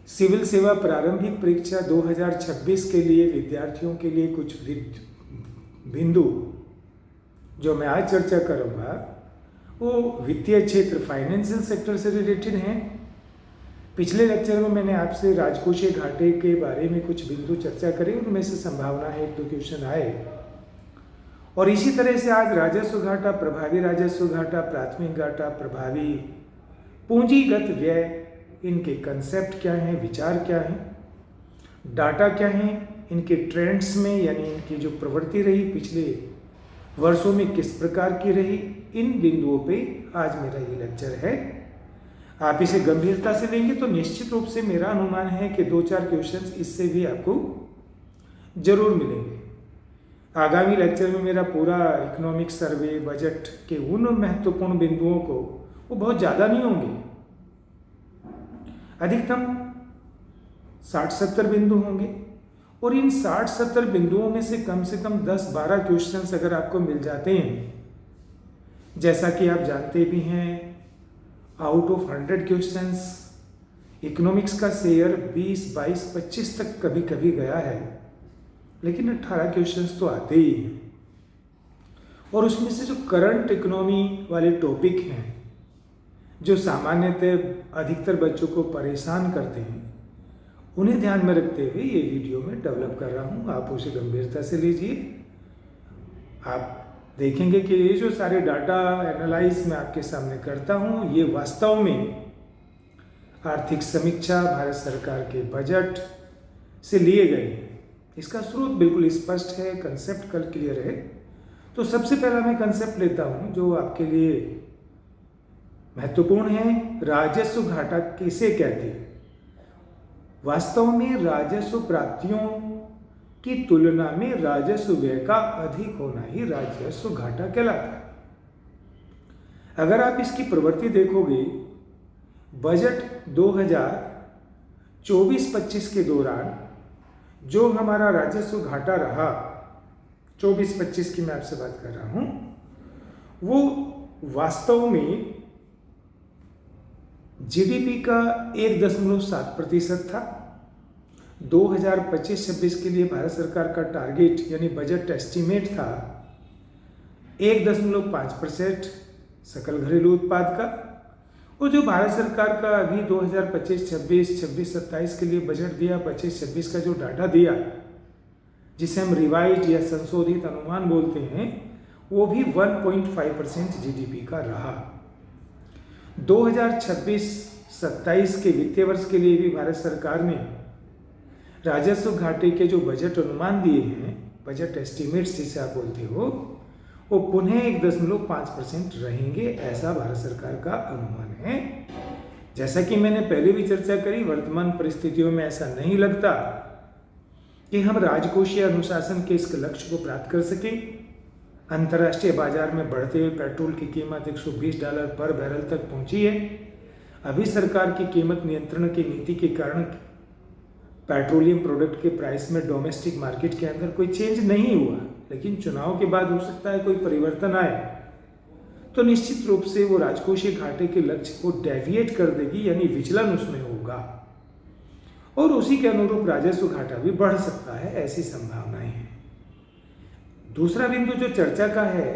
Civil सेवा प्रारंभिक परीक्षा 2026 के लिए विद्यार्थियों के लिए कुछ बिंदु जो मैं आज चर्चा करूंगा वो वित्तीय क्षेत्र फाइनेंशियल सेक्टर से रिलेटेड हैं। पिछले लेक्चर में मैंने आपसे राजकोषीय घाटे के बारे में कुछ बिंदु चर्चा करी, उनमें से संभावना है 1-2 क्वेश्चन आए। और इसी तरह से आज राजस्व घाटा, प्रभावी राजस्व घाटा, प्राथमिक घाटा, प्रभावी पूंजीगत व्यय, इनके कंसेप्ट क्या हैं, विचार क्या हैं, डाटा क्या हैं, इनके ट्रेंड्स में यानी इनकी जो प्रवृत्ति रही पिछले वर्षों में किस प्रकार की रही, इन बिंदुओं पे आज मेरा ये लेक्चर है। आप इसे गंभीरता से लेंगे तो निश्चित रूप से मेरा अनुमान है कि 2-4 क्वेश्चंस इससे भी आपको जरूर मिलेंगे। आगामी लेक्चर में मेरा पूरा इकोनॉमिक सर्वे, बजट के उन महत्वपूर्ण बिंदुओं को वो बहुत ज़्यादा नहीं होंगे, अधिकतम 60-70 बिंदु होंगे। और इन 60-70 बिंदुओं में से कम 10-12 क्वेश्चंस अगर आपको मिल जाते हैं, जैसा कि आप जानते भी हैं आउट ऑफ 100 क्वेश्चंस इकोनॉमिक्स का शेयर 20, 22, 25 तक कभी कभी गया है, लेकिन 18 क्वेश्चंस तो आते ही हैं। और उसमें से जो करंट इकोनॉमी वाले टॉपिक हैं जो सामान्यतः अधिकतर बच्चों को परेशान करते हैं, उन्हें ध्यान में रखते हुए ये वीडियो में डेवलप कर रहा हूँ। आप उसे गंभीरता से लीजिए। आप देखेंगे कि ये जो सारे डाटा एनालाइज मैं आपके सामने करता हूँ, ये वास्तव में आर्थिक समीक्षा, भारत सरकार के बजट से लिए गए हैं। इसका स्रोत बिल्कुल स्पष्ट है, कंसेप्ट कल क्लियर है। तो सबसे पहला मैं कंसेप्ट लेता हूँ जो आपके लिए महत्वपूर्ण है। राजस्व घाटा किसे कहते हैं? वास्तव में राजस्व प्राप्तियों की तुलना में राजस्व व्यय का अधिक होना ही राजस्व घाटा कहलाता है। अगर आप इसकी प्रवृत्ति देखोगे, बजट 2024-25 के दौरान जो हमारा राजस्व घाटा रहा, 24-25 की मैं आपसे बात कर रहा हूं, वो वास्तव में जीडीपी का 1.7% था। 2025-26 के लिए भारत सरकार का टारगेट यानी बजट एस्टीमेट था 1.5% सकल घरेलू उत्पाद का। और जो भारत सरकार का अभी 2025-26, 26-27 के लिए बजट दिया, 25-26 का जो डाटा दिया, जिसे हम रिवाइज या संशोधित अनुमान बोलते हैं, वो भी 1.5% जीडीपी का रहा। 2026-27 के वित्तीय वर्ष के लिए भी भारत सरकार ने राजस्व घाटे के जो बजट अनुमान दिए हैं, बजट एस्टीमेट्स जिसे आप बोलते हो, वो पुनः 1.5% रहेंगे, ऐसा भारत सरकार का अनुमान है। जैसा कि मैंने पहले भी चर्चा करी, वर्तमान परिस्थितियों में ऐसा नहीं लगता कि हम राजकोषीय अनुशासन के इस लक्ष्य को प्राप्त कर सकें। अंतर्राष्ट्रीय बाजार में बढ़ते हुए पेट्रोल की कीमत $120 पर बैरल तक पहुंची है। अभी सरकार की कीमत नियंत्रण की नीति के कारण पेट्रोलियम प्रोडक्ट के प्राइस में डोमेस्टिक मार्केट के अंदर कोई चेंज नहीं हुआ, लेकिन चुनाव के बाद हो सकता है कोई परिवर्तन आए, तो निश्चित रूप से वो राजकोषीय घाटे के लक्ष्य को डेविएट कर देगी, यानी विचलन उसमें होगा और उसी के अनुरूप राजस्व घाटा भी बढ़ सकता है, ऐसी संभावनाएं हैं। दूसरा बिंदु जो चर्चा का है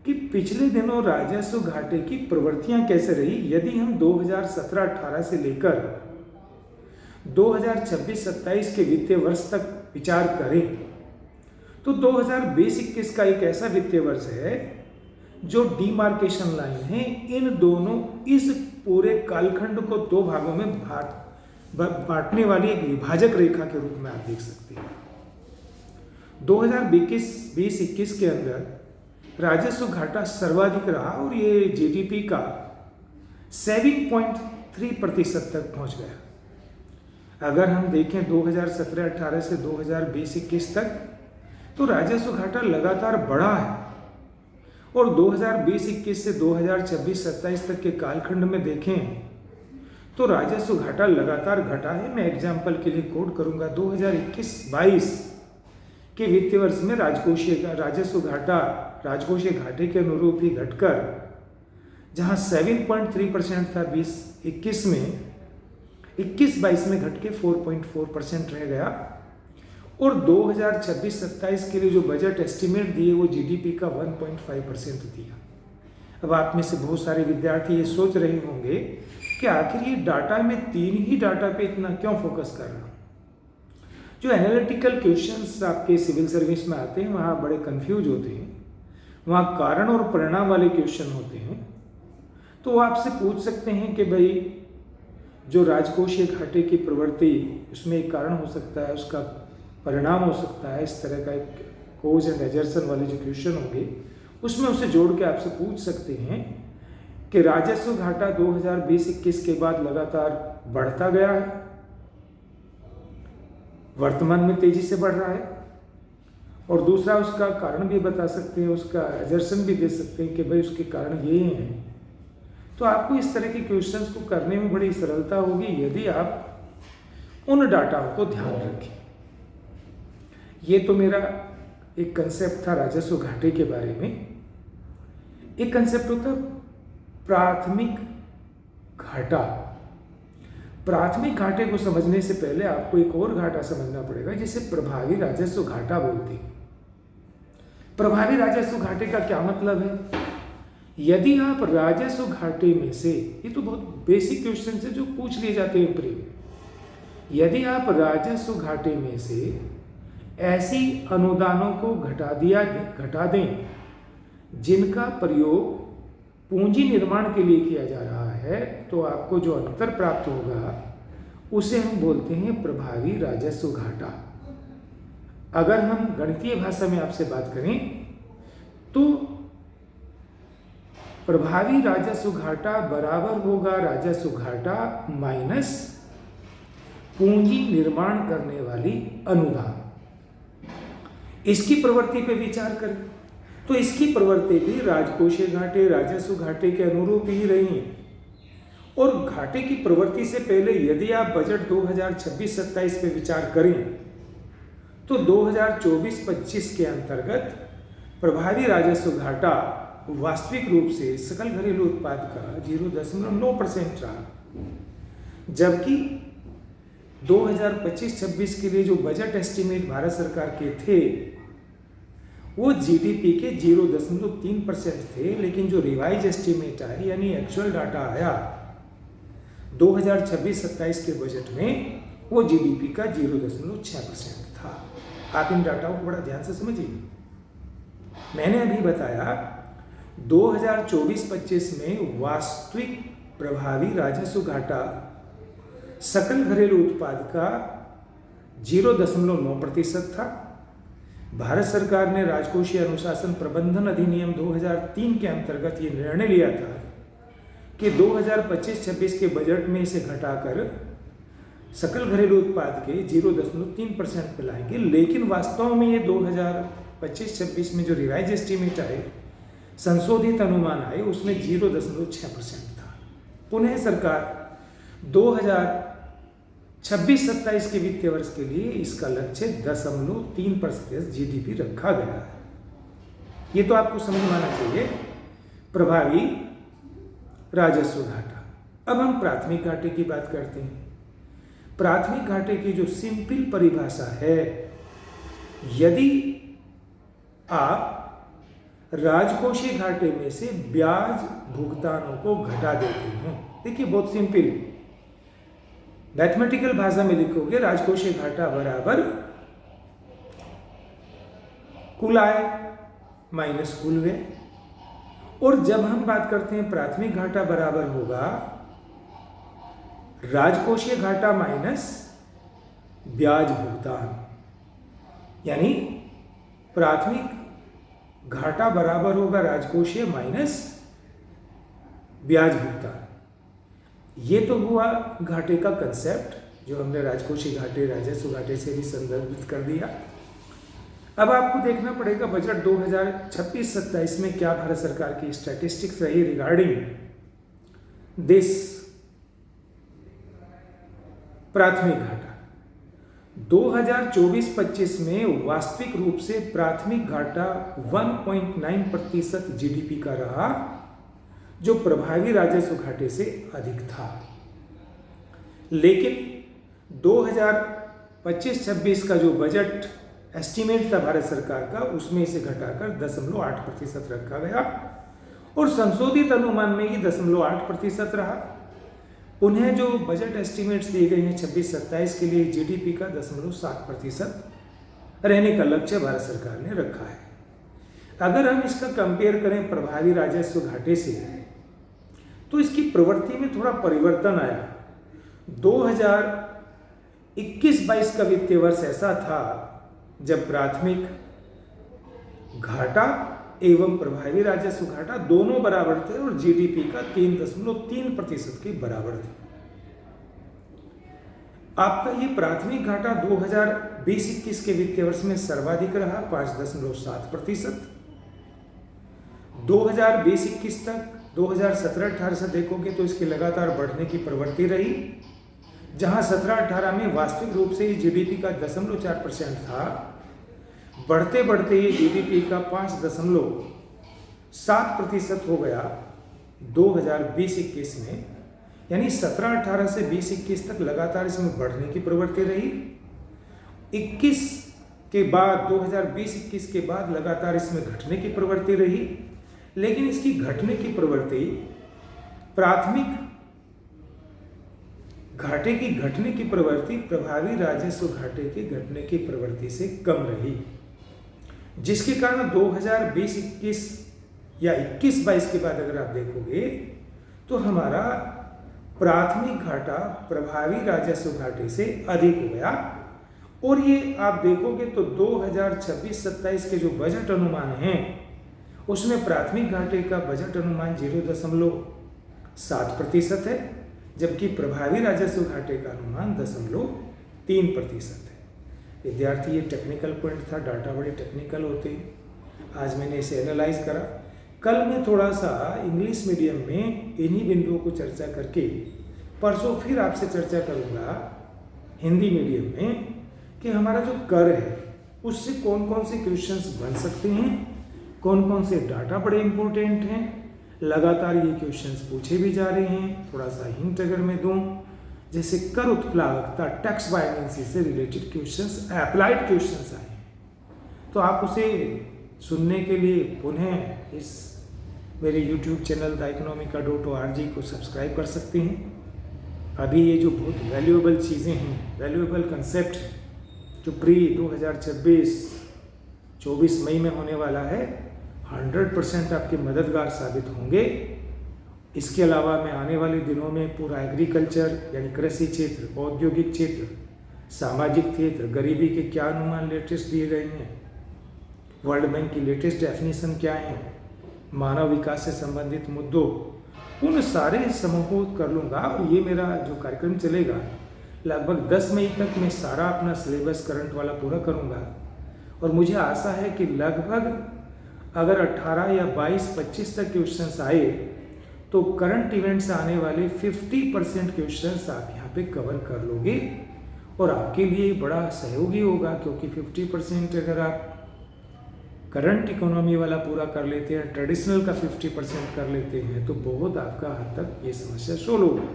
कि पिछले दिनों राजस्व घाटे की प्रवृत्तियां कैसे रही। यदि हम 2017-18 से लेकर 2026-27 के वित्तीय वर्ष तक विचार करें तो 2020-21 का एक ऐसा वित्तीय वर्ष है जो डिमार्केशन लाइन है। इन दोनों, इस पूरे कालखंड को 2 भागों में बांटने वाली एक विभाजक रेखा के रूप में आप देख सकते हैं। 2020-21 के अंदर राजस्व घाटा सर्वाधिक रहा और ये जीडीपी का 7.3% तक पहुंच गया। अगर हम देखें 2017-18 से 2020-21 तक, तो राजस्व घाटा लगातार बढ़ा है और 2020-21 से 2026-27 तक के कालखंड में देखें तो राजस्व घाटा लगातार घटा है। मैं एग्जाम्पल के लिए कोट करूंगा, 2021-22 के वित्तीय वर्ष में राजस्व घाटा राजकोषीय घाटे के अनुरूप ही घटकर जहां 7.3% था 2021 में, 21-22 में घट के 4.4% रह गया। और 2026-27 के लिए जो बजट एस्टिमेट दिए वो जीडीपी का 1.5% दिया। अब आप में से बहुत सारे विद्यार्थी ये सोच रहे होंगे कि आखिर ये डाटा में 3 ही डाटा पे इतना क्यों फोकस कर रहा हूँ। जो एनालिटिकल क्वेश्चंस आपके सिविल सर्विस में आते हैं वहाँ बड़े कंफ्यूज होते हैं, वहाँ कारण और परिणाम वाले क्वेश्चन होते हैं। तो वो आपसे पूछ सकते हैं कि भाई जो राजकोषीय घाटे की प्रवृत्ति, उसमें एक कारण हो सकता है, उसका परिणाम हो सकता है, इस तरह का एक कोज एंड एजर्सन वाले जो क्वेश्चन होंगे उसमें उसे जोड़ के आपसे पूछ सकते हैं कि राजस्व घाटा 2020-21 के बाद लगातार बढ़ता गया है, वर्तमान में तेजी से बढ़ रहा है, और दूसरा उसका कारण भी बता सकते हैं, उसका एजर्सन भी दे सकते हैं कि भाई उसके कारण ये हैं। तो आपको इस तरह के क्वेश्चंस को करने में बड़ी सरलता होगी यदि आप उन डाटाओं को ध्यान रखें। ये तो मेरा एक कंसेप्ट था राजस्व घाटे के बारे में। एक कंसेप्ट होता प्राथमिक घाटा। प्राथमिक घाटे को समझने से पहले आपको एक और घाटा समझना पड़ेगा जिसे प्रभावी राजस्व घाटा बोलते हैं। प्रभावी राजस्व घाटे का क्या मतलब है? यदि आप राजस्व घाटे में से, ये तो बहुत बेसिक क्वेश्चन है जो पूछ लिए जाते हैं प्री में, यदि आप राजस्व घाटे में से ऐसी अनुदानों को घटा दें जिनका प्रयोग पूंजी निर्माण के लिए किया जा रहा है, तो आपको जो अंतर प्राप्त होगा उसे हम बोलते हैं प्रभावी राजस्व घाटा। अगर हम गणितीय भाषा में आपसे बात करें तो प्रभावी राजस्व घाटा बराबर होगा राजस्व घाटा माइनस पूंजी निर्माण करने वाली अनुदान। इसकी प्रवृत्ति पे विचार करें तो इसकी प्रवृत्ति भी राजकोषीय घाटे, राजस्व घाटे के अनुरूप ही रही है। और घाटे की प्रवृत्ति से पहले यदि आप बजट 2026-27 पे विचार करें तो 2024-25 के अंतर्गत प्रभावी राजस्व घाटा वास्तविक रूप से सकल घरेलू उत्पाद का 0.9% रहा, जबकि 2025-26 के लिए जो बजट एस्टिमेट भारत सरकार के थे वो जीडीपी के 0.3% थे। लेकिन जो रिवाइज एस्टिमेट आए यानी एक्चुअल डाटा आया 2026-27 के बजट में वो जीडीपी का 0.6% था। आप इन डाटाओं को बड़ा ध्यान से समझिए। मैंने अभी बताया 2024-25 में वास्तविक प्रभावी राजस्व घाटा सकल घरेलू उत्पाद का 0.9% था। भारत सरकार ने राजकोषीय अनुशासन प्रबंधन अधिनियम 2003 के अंतर्गत ये निर्णय लिया था कि 2025-26 के बजट में इसे घटाकर सकल घरेलू उत्पाद के 0.3% पे लाएंगे। लेकिन वास्तव में ये 2025-26 में जो रिवाइज एस्टिमेट आए, संशोधित अनुमान आए, उसमें 0.6% था। पुनः सरकार 2026-27 के वित्तीय वर्ष के लिए इसका लक्ष्य 0.3% जीडीपी रखा गया है। ये तो आपको समझ में आना चाहिए प्रभावी राजस्व घाटा। अब हम प्राथमिक घाटे की बात करते हैं। प्राथमिक घाटे की जो सिंपल परिभाषा है, यदि आप राजकोषीय घाटे में से ब्याज भुगतानों को घटा देते हैं, देखिए बहुत सिंपल है, मैथमेटिकल भाषा में लिखोगे राजकोषीय घाटा बराबर कुल आय माइनस कुल व्यय। और जब हम बात करते हैं प्राथमिक घाटा बराबर होगा राजकोषीय घाटा माइनस ब्याज भुगतान, यानी प्राथमिक घाटा बराबर होगा राजकोषीय माइनस ब्याज भुगतान। ये तो हुआ घाटे का कंसेप्ट जो हमने राजकोषीय घाटे, राजस्व घाटे से भी संदर्भित कर दिया। अब आपको देखना पड़ेगा बजट 2026-27 में क्या भारत सरकार की स्टैटिस्टिक्स रही रिगार्डिंग दिस प्राथमिक घाटा। 2024-25 में वास्तविक रूप से प्राथमिक घाटा 1.9% जीडीपी का रहा, जो प्रभावी राजस्व घाटे से अधिक था। लेकिन 2025-26 का जो बजट एस्टीमेट था भारत सरकार का, उसमें इसे घटाकर 0.8% रखा गया और संशोधित अनुमान में ही 0.8% रहा। उन्हें जो बजट एस्टीमेट्स दिए गए हैं 26-27 के लिए जीडीपी का 0.7% रहने का लक्ष्य भारत सरकार ने रखा है। अगर हम इसका कंपेयर करें प्रभावी राजस्व घाटे से, तो इसकी प्रवृत्ति में थोड़ा परिवर्तन आया। 2021-22 का वित्तीय वर्ष ऐसा था जब प्राथमिक घाटा एवं प्रभावी राजस्व घाटा दोनों बराबर थे और जीडीपी का 3.3% के बराबर थे। आपका ये प्राथमिक घाटा 2020-21 के वित्तीय वर्ष में सर्वाधिक रहा 5.7%। 2020-21 तक 2017-18 से देखोगे तो इसकी लगातार बढ़ने की प्रवृत्ति रही, जहां 17-18 में वास्तविक रूप से जीडीपी का 0.4% था। बढ़ते बढ़ते ये जीडीपी का 5.7% हो गया 2020-21 में, यानी 17-18 से 20-21 तक लगातार इसमें बढ़ने की प्रवृत्ति रही। 21 के बाद 2020-21 के बाद लगातार इसमें घटने की प्रवृत्ति रही, लेकिन इसकी घटने की प्रवृत्ति प्राथमिक घाटे की घटने की प्रवृत्ति प्रभावी राजस्व घाटे की घटने की प्रवृत्ति से कम रही, जिसके कारण 2020-21 या 21-22 के बाद अगर आप देखोगे तो हमारा प्राथमिक घाटा प्रभावी राजस्व घाटे से अधिक हो गया। और ये आप देखोगे तो 2026-27 के जो बजट अनुमान हैं उसमें प्राथमिक घाटे का बजट अनुमान 0.7% है, जबकि प्रभावी राजस्व घाटे का अनुमान 0.3% है। विद्यार्थी, ये टेक्निकल पॉइंट था, डाटा बड़े टेक्निकल होते हैं। आज मैंने इसे एनालाइज करा। कल मैं थोड़ा सा इंग्लिश मीडियम में इन्हीं बिंदुओं को चर्चा करके परसों फिर आपसे चर्चा करूँगा हिंदी मीडियम में कि हमारा जो कर है उससे कौन कौन से क्वेश्चंस बन सकते हैं, कौन कौन से डाटा बड़े इंपॉर्टेंट हैं। लगातार ये क्वेश्चंस पूछे भी जा रहे हैं। थोड़ा सा हिंट अगर मैं दूं, जैसे कर उत्प्लावकता टैक्स बायनेंसी से रिलेटेड क्वेश्चंस, अप्लाइड क्वेश्चंस आए हैं, तो आप उसे सुनने के लिए पुनः इस मेरे YouTube चैनल theeconomica.org को सब्सक्राइब कर सकते हैं। अभी ये जो बहुत वैल्यूएबल चीज़ें हैं, वैल्यूएबल कंसेप्ट है, जो प्री 2026 मई में होने वाला है, 100% आपके मददगार साबित होंगे। इसके अलावा मैं आने वाले दिनों में पूरा एग्रीकल्चर यानी कृषि क्षेत्र, औद्योगिक क्षेत्र, सामाजिक क्षेत्र, गरीबी के क्या अनुमान लेटेस्ट दिए गए हैं, वर्ल्ड बैंक की लेटेस्ट डेफिनेशन क्या है, मानव विकास से संबंधित मुद्दों, उन सारे समूहों को कर लूँगा। और ये मेरा जो कार्यक्रम चलेगा लगभग 10 मई तक मैं सारा अपना सिलेबस करंट वाला पूरा करूँगा। और मुझे आशा है कि लगभग अगर 18 या 22-25 तक क्वेश्चंस आए तो करंट इवेंट से आने वाले 50% क्वेश्चंस आप यहाँ पे कवर कर लोगे और आपके लिए बड़ा सहयोगी होगा, क्योंकि 50% अगर आप करंट इकोनॉमी वाला पूरा कर लेते हैं, ट्रेडिशनल का 50% कर लेते हैं, तो बहुत आपका हद तक ये समस्या सोल्व होगी।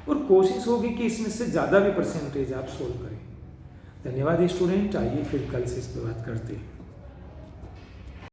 और कोशिश होगी कि इसमें से ज़्यादा भी परसेंटेज आप सोल्व करें। धन्यवाद स्टूडेंट। आइए फिर कल से इस पर बात करते हैं।